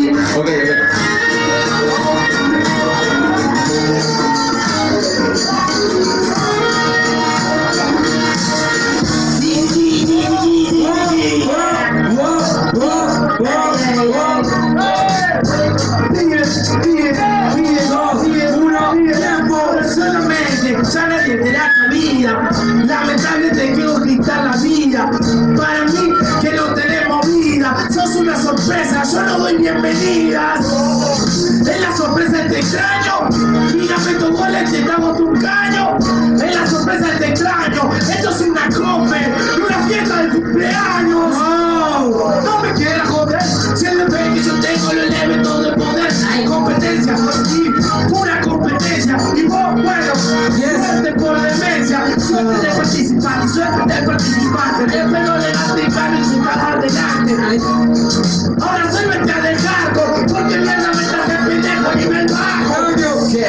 Ok. Ya nadie te da cabida, lamentable te quiero quitar la vida. Para mí que no tenemos vida, sos una sorpresa, yo no doy bienvenidas. Es la sorpresa te extraño, mírame tu goles, te damos un caño. Es la sorpresa te extraño, esto es una cope, una fiesta de cumpleaños. No me quieras joder, si él ve que yo tengo lo leve todo el poder. Hay competencia, y pura competencia. Y vos, bueno, suerte por demencia, suerte de participar, suerte de participante. Espero levante y gane y se para adelante. Ahora soy vete del cargo, porque mierda me traje pendejo y me bajo. Que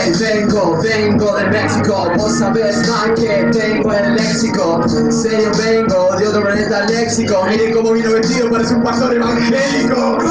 vengo de México, vos sabés más que tengo el léxico. En serio vengo de otro planeta léxico. Miren cómo vino vestido, parece un pastor evangélico. En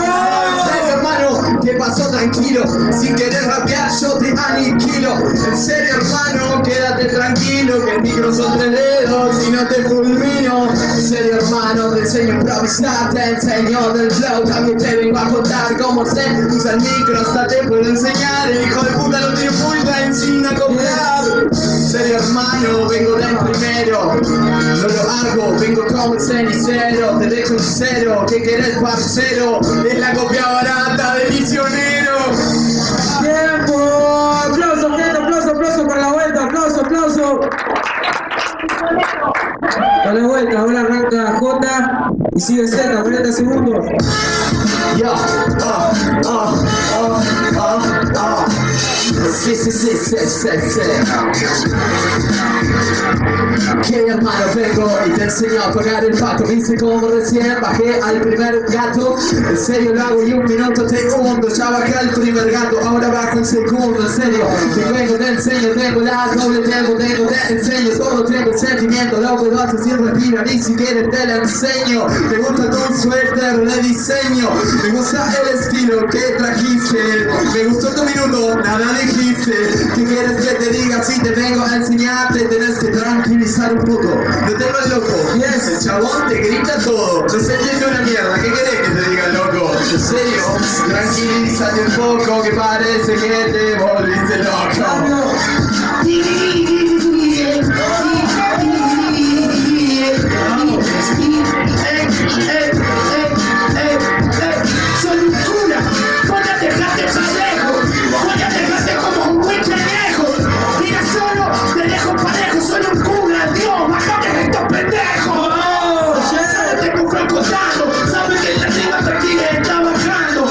serio hermano, ¿qué pasó? Tranquilo, si querés rapear yo te aniquilo. En serio hermano, quédate tranquilo, que el micro son 3 dedos y no te fulmino. En serio hermano, te enseño a improvisar, te enseño del flow. También te vengo a contar cómo se usa el micro, hasta te puedo enseñar. El hijo de puta no tiene pulpa, encima a comprar. En serio hermano, vengo del primero, no lo hago, vengo como el cenicero. Te dejo en cero, ¿qué querés parcero? Es la copia barata de misionero. ¡Tiempo! ¡Aplauso, gente! ¡Aplauso para la vuelta! ¡Aplauso! Para la vuelta, ahora arranca J y sigue Z, 40 segundos. Yo, sí. Que hermano vengo y te enseño a pagar el pato. Viste como recién bajé al primer gato. En serio lo hago y un minuto te hundo. Ya bajé al primer gato, ahora bajo en segundo. En serio, te vengo, te enseño, tengo la doble tengo, te enseño. Todo tengo el sentimiento, lo puedo hacer sin respirar, ni siquiera te la enseño. Me gusta tu suéter de diseño, me gusta el estilo que trajiste. Me gustó tu minuto, nada dijiste. ¿Qué quieres que te diga? Si te vengo a enseñarte, tenés que tranquilizar un poco. No te vuelvas loco, yes. El chabón te grita todo. No se entiende una mierda, ¿qué querés que te diga loco? En serio, tranquilízate un poco, que parece que te volviste loco. Soy un cura, voy a dejarte parejo, voy a dejarte como un buen pendejo. Mira solo, te dejo parejo, soy un cura, Dios, bájame de estos pendejos. Ya te busco contando, sabes que la arriba tranquila está bajando.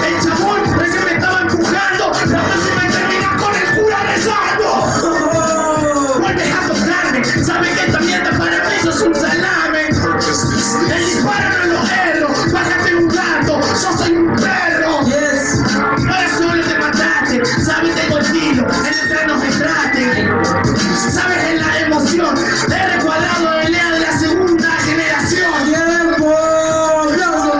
El chabón recién me estaba empujando, la próxima termina con el cura rezando. Vuelves a tocarme, sabes que esta mierda para mí sos un salame. El disparo no lo erro, bájate un gato, yo soy un perro. Yes. Ahora solo te mataste, sabes tengo el tiro, en el tren me trate. Sabes en la emoción, eres cuadrado de Lea de la segunda generación. ¡Tiempo! ¡Aplauso!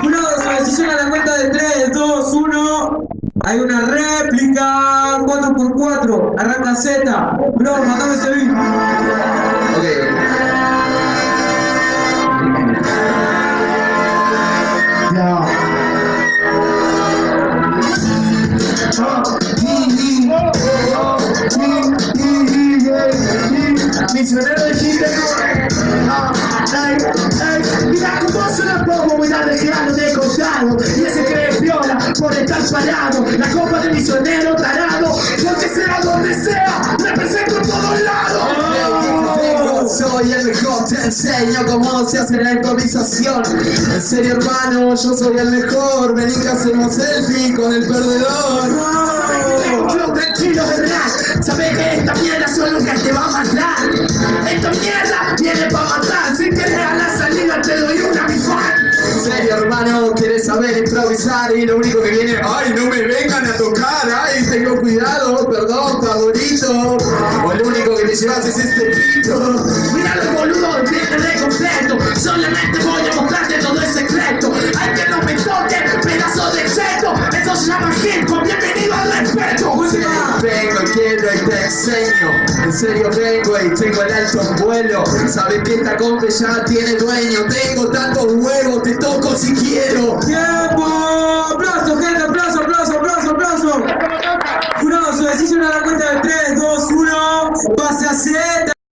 Jurados, a decisión a la cuenta de 3, 2, 1. Hay una réplica 4x4. Arranca Z. Bro, matame ese beat. Ok. Misionero de Chile. Mira cómo suena poco, voy a dejarlo de costado. Y ese cree piola por estar parado. La copa de misionero tarado, porque sea donde sea, me presento en todos lados. Soy el mejor, te enseño cómo se hace la improvisación. En serio hermano, yo soy el mejor. Vení que hacemos selfie con el perdedor. Flow tranquilo de rap, sabes que esta mierda solo que te va a matar. Esta mierda viene pa' matar. Si quieres a la salida te doy una bifán. En serio hermano, quieres saber improvisar y lo único que viene, ay no me vengan a tocar, ay tengo cuidado, perdón favorito. O lo único que te llevas es este pito. Mira los boludos, vienen de completo. Solamente voy a mostrarte todo el secreto. y te enseño. En serio vengo y tengo el alto en vuelo. Sabes que esta compa ya tiene dueño. Tengo tantos huevos, te toco si quiero. ¡Tiempo! ¡Aplausos, gente!